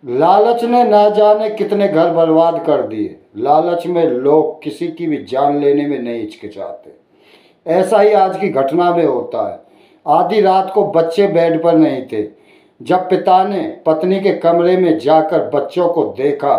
लालच ने ना जाने कितने घर बर्बाद कर दिए। लालच में लोग किसी की भी जान लेने में नहीं हिचकिचाते। ऐसा ही आज की घटना में होता है। आधी रात को बच्चे बेड पर नहीं थे। जब पिता ने पत्नी के कमरे में जाकर बच्चों को देखा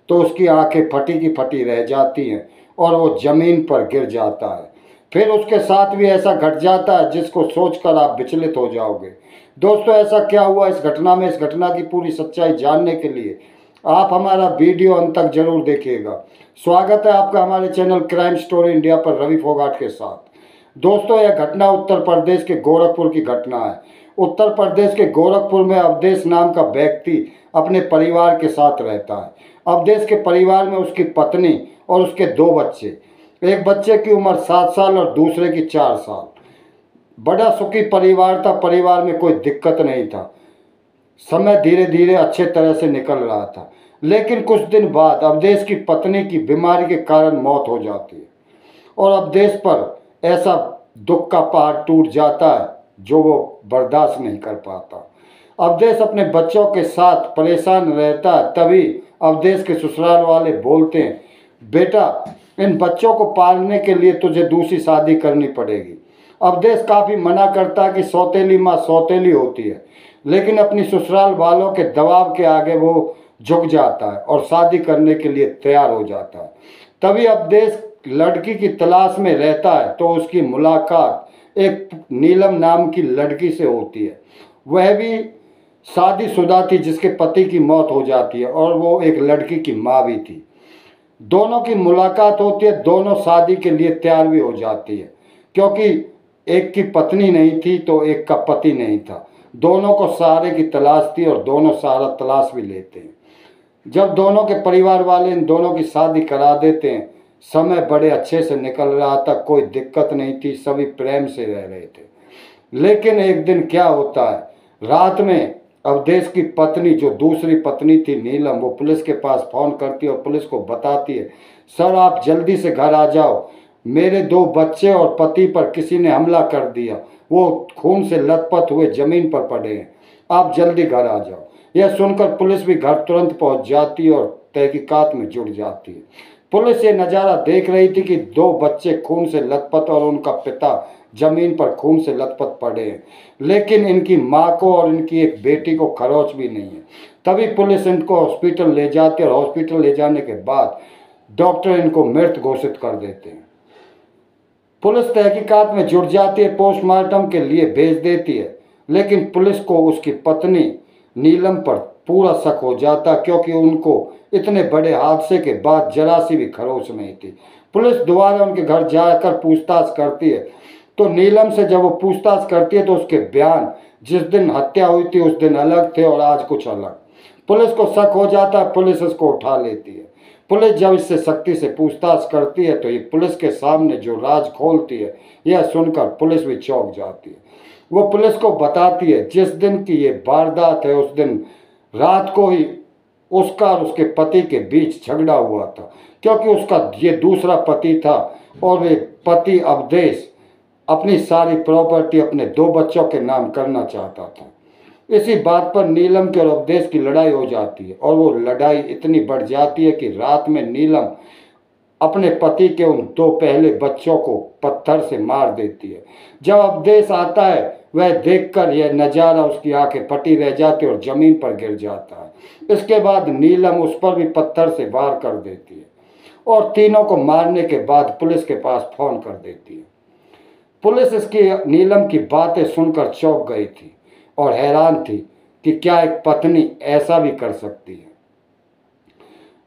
तो उसकी आंखें फटी की फटी रह जाती हैं और वो जमीन पर गिर जाता है। फिर उसके साथ भी ऐसा घट जाता है जिसको सोचकर आप विचलित हो जाओगे। दोस्तों, ऐसा क्या हुआ इस घटना में? इस घटना की पूरी सच्चाई जानने के लिए आप हमारा वीडियो अंत तक जरूर देखिएगा। स्वागत है आपका हमारे चैनल क्राइम स्टोरी इंडिया पर रवि फोगाट के साथ। दोस्तों, यह घटना उत्तर प्रदेश के गोरखपुर की घटना है। उत्तर प्रदेश के गोरखपुर में अवधेश नाम का व्यक्ति अपने परिवार के साथ रहता है। अवधेश के परिवार में उसकी पत्नी और उसके दो बच्चे। एक बच्चे की उम्र 7 साल और दूसरे की 4 साल। बड़ा सुखी परिवार था। परिवार में कोई दिक्कत नहीं था। समय धीरे धीरे अच्छे तरह से निकल रहा था। लेकिन कुछ दिन बाद अवधेश की पत्नी की बीमारी के कारण मौत हो जाती है और अवधेश पर ऐसा दुख का पहाड़ टूट जाता है जो वो बर्दाश्त नहीं कर पाता। अवधेश अपने बच्चों के साथ परेशान रहता है। तभी अवधेश के ससुराल वाले बोलते हैं, बेटा, इन बच्चों को पालने के लिए तुझे दूसरी शादी करनी पड़ेगी। अवधेश काफ़ी मना करता है कि सौतेली माँ सौतेली होती है, लेकिन अपनी ससुराल वालों के दबाव के आगे वो झुक जाता है और शादी करने के लिए तैयार हो जाता है। तभी अवधेश लड़की की तलाश में रहता है तो उसकी मुलाकात एक नीलम नाम की लड़की से होती है। वह भी शादीशुदा थी जिसके पति की मौत हो जाती है और वो एक लड़की की माँ भी थी। दोनों की मुलाकात होती है। दोनों शादी के लिए तैयार भी हो जाती है क्योंकि एक की पत्नी नहीं थी तो एक का पति नहीं था। दोनों को सहारे की तलाश थी और दोनों सहारा तलाश भी लेते हैं। जब दोनों के परिवार वाले इन दोनों की शादी करा देते हैं, समय बड़े अच्छे से निकल रहा था। कोई दिक्कत नहीं थी, सभी प्रेम से रह रहे थे। लेकिन एक दिन क्या होता है, रात में अवधेश की पत्नी, जो दूसरी पत्नी थी नीलम, वो पुलिस के पास फ़ोन करती है और पुलिस को बताती है, सर आप जल्दी से घर आ जाओ, मेरे 2 बच्चे और पति पर किसी ने हमला कर दिया, वो खून से लथपथ हुए ज़मीन पर पड़े हैं, आप जल्दी घर आ जाओ। यह सुनकर पुलिस भी घर तुरंत पहुंच जाती है और तहकीकात में जुट जाती है। पुलिस ये नज़ारा देख रही थी कि 2 बच्चे खून से लथपथ और उनका पिता जमीन पर खून से लथपथ पड़े हैं, लेकिन इनकी माँ को और इनकी एक बेटी को खरोच भी नहीं है। तभी पुलिस इनको हॉस्पिटल ले जाती है और हॉस्पिटल ले जाने के बाद डॉक्टर इनको मृत घोषित कर देते हैं। पुलिस तहकीकात में जुट जाती है, पोस्टमार्टम के लिए भेज देती है, लेकिन पुलिस को उसकी पत्नी नीलम पर पूरा शक हो जाता क्योंकि उनको इतने बड़े हादसे के बाद जरा सी भी खरोच नहीं थी। पुलिस दोबारा उनके घर जाकर पूछताछ करती है तो नीलम से जब वो पूछताछ करती है तो उसके बयान जिस दिन हत्या हुई थी उस दिन अलग थे और आज कुछ अलग। पुलिस को शक हो जाता है, पुलिस इसको उठा लेती है। पुलिस जब इससे सख्ती से पूछताछ करती है तो ये पुलिस के सामने जो राज खोलती है, यह सुनकर पुलिस भी चौंक जाती है। वो पुलिस को बताती है जिस दिन की ये वारदात है उस दिन रात को ही उसका और उसके पति के बीच झगड़ा हुआ था क्योंकि उसका ये दूसरा पति था और वे पति अवधेश अपनी सारी प्रॉपर्टी अपने 2 बच्चों के नाम करना चाहता था। इसी बात पर नीलम के और अवधेश की लड़ाई हो जाती है और वो लड़ाई इतनी बढ़ जाती है कि रात में नीलम अपने पति के उन 2 पहले बच्चों को पत्थर से मार देती है। जब अवधेश आता है वह देखकर यह नज़ारा उसकी आंखें फटी रह जाती और ज़मीन पर गिर जाता है। इसके बाद नीलम उस पर भी पत्थर से वार कर देती है और तीनों को मारने के बाद पुलिस के पास फ़ोन कर देती है। पुलिस इसकी नीलम की बातें सुनकर चौंक गई थी और हैरान थी कि क्या एक पत्नी ऐसा भी कर सकती है।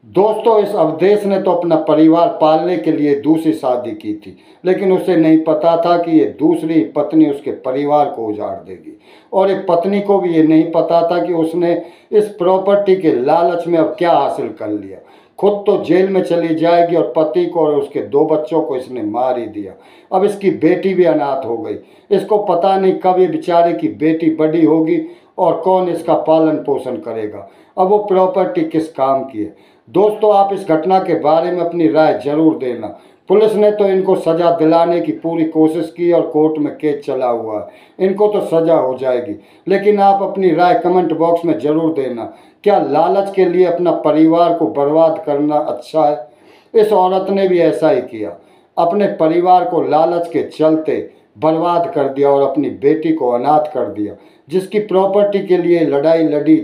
दोस्तों, इस अवधेश ने तो अपना परिवार पालने के लिए दूसरी शादी की थी, लेकिन उसे नहीं पता था कि ये दूसरी पत्नी उसके परिवार को उजाड़ देगी और एक पत्नी को भी ये नहीं पता था कि उसने इस प्रॉपर्टी के लालच में अब क्या हासिल कर लिया। खुद तो जेल में चली जाएगी और पति को और उसके 2 बच्चों को इसने मार ही दिया। अब इसकी बेटी भी अनाथ हो गई। इसको पता नहीं कब ये बेचारे की बेटी बड़ी होगी और कौन इसका पालन पोषण करेगा। अब वो प्रॉपर्टी किस काम की है। दोस्तों, आप इस घटना के बारे में अपनी राय जरूर देना। पुलिस ने तो इनको सज़ा दिलाने की पूरी कोशिश की और कोर्ट में केस चला हुआ है। इनको तो सज़ा हो जाएगी। लेकिन आप अपनी राय कमेंट बॉक्स में ज़रूर देना। क्या लालच के लिए अपना परिवार को बर्बाद करना अच्छा है? इस औरत ने भी ऐसा ही किया। अपने परिवार को लालच के चलते बर्बाद कर दिया और अपनी बेटी को अनाथ कर दिया। जिसकी प्रॉपर्टी के लिए लड़ाई लड़ी,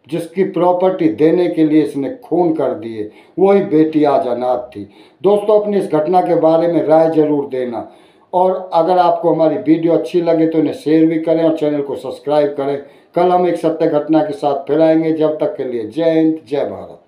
जिसकी प्रॉपर्टी देने के लिए इसने खून कर दिए, वही बेटी आज अनाथ थी। दोस्तों, अपनी इस घटना के बारे में राय जरूर देना और अगर आपको हमारी वीडियो अच्छी लगे तो इन्हें शेयर भी करें और चैनल को सब्सक्राइब करें। कल हम एक सत्य घटना के साथ फिर आएंगे। जब तक के लिए जय हिंद, जय भारत।